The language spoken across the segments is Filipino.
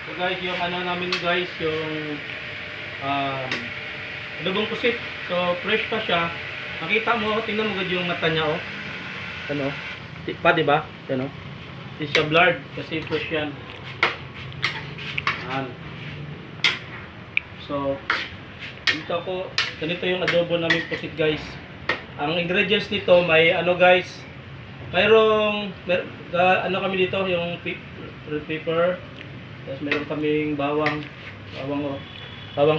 So guys, yung ano namin guys, yung adobong pusit. So fresh pa siya. Makita mo, tingnan mo gud yung mata niya oh. Ano? Pa di ba? Ano? Hindi siya blurred kasi fresh yan. Yan. So ganito yung adobo namin pusit guys. Ang ingredients nito may ano guys, ano kami dito yung red pepper, tapos meron kaming bawang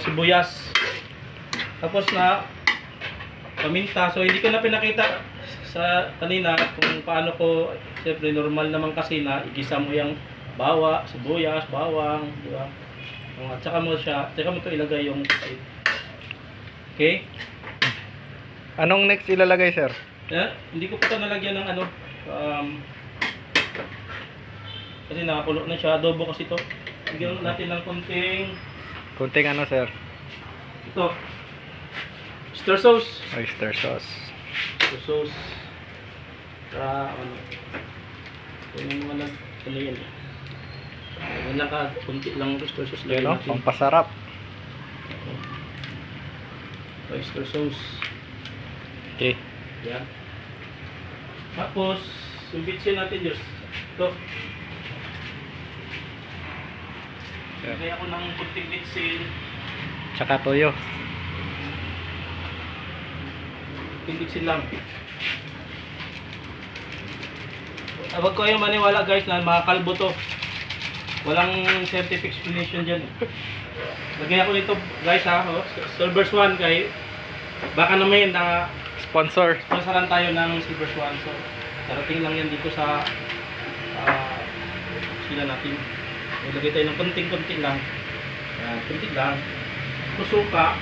sibuyas, tapos na paminta. So hindi ko na pinakita sa kanina kung paano ko, siyempre normal naman kasi na igisa mo yung sibuyas, bawang, di ba? At saka mo ito ilagay yung okay? Anong next ilalagay, sir? Hindi ko pa ito nalagyan ng ano, kasi nakakulo na siya, adobo kasi ito. Bigyan natin ng Kunting ano, sir? ito, oyster sauce. Oyster sauce. Oyster sauce. Ano, yung mga ano yan. Ganyan ka, kunti lang oyster sauce lagay Yan o, natin. pampasarap. Oyster sauce. Okay. Yan. Tapos, yung bitsin natin Diyos. Ito. Yan. Lagay ako ng kunting bitsin. Tsaka toyo. Kunting bitsin lang. Huwag ko yung maniwala guys na makakalbo to. Walang scientific explanation dyan. Lagay ako nito guys ha. Silver Swan kay baka naman na Sponsor. sponsoran tayo ng Silver Swan. So, darating lang yan dito sa sila natin. Ilagay tayo ng konting-konti lang. Yan, konti lang. Suka.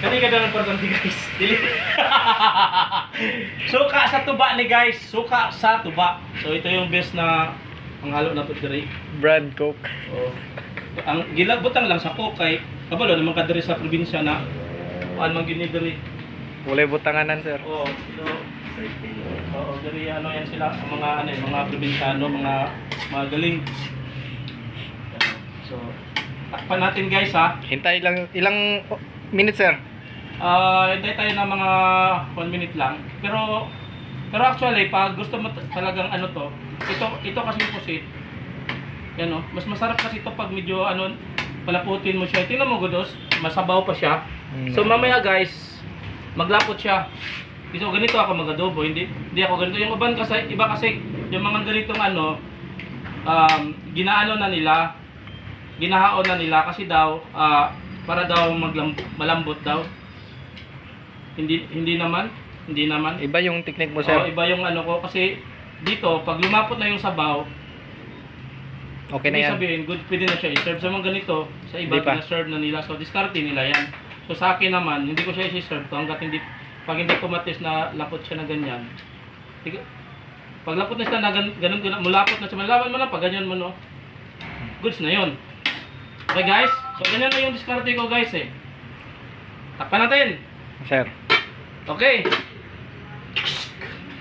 Kanina ka ng importante guys. Suka sa tuba ni guys. Suka sa tuba. So, ito yung best na panghalo na to dire. Brand Coke. Oh. Ang gilabutang lang sa Coke kay kabalo naman kadiri sa probinsya na kuan man gini diri. Walay butanganan, sir. Oh, so diri ano yan sila ang mga probinsyano, mga galing. So, takpan natin guys ha. Hintay lang ilang minutes, sir? Hintay tayo na mga 1 minute lang. Pero actually, pag gusto mo talagang ano to, ito kasi pusit. Yan o, mas masarap kasi ito pag medyo ano, palaputin mo siya. Tingnan mo gudos, masabaw pa siya. So mamaya guys, maglapot siya. So ganito ako mag-adobo, hindi ako ganito. Yung iba kasi yung mga ganitong ano, ginahaon na nila kasi daw para daw malambot daw. Hindi naman. Iba yung technique mo, sir. Iba yung ano ko kasi dito pag lumapot na yung sabaw, Okay na yan. sabihin, good, pwede na siya i-serve. Sa mga ganito, sa iba, Hindi pa. na-serve na nila. So, discarte nila yan. So, sa akin naman, hindi ko siya i-serve to hanggat pag hindi kumatis na lapot siya na ganyan. Pag lapot na siya na ganun, mulapot na siya, malaman mo na, pag ganyan mo, no? Goods na yun. Okay, guys? So, ganyan na yung discarte ko, guys, eh. Takpan natin. Sir. Okay.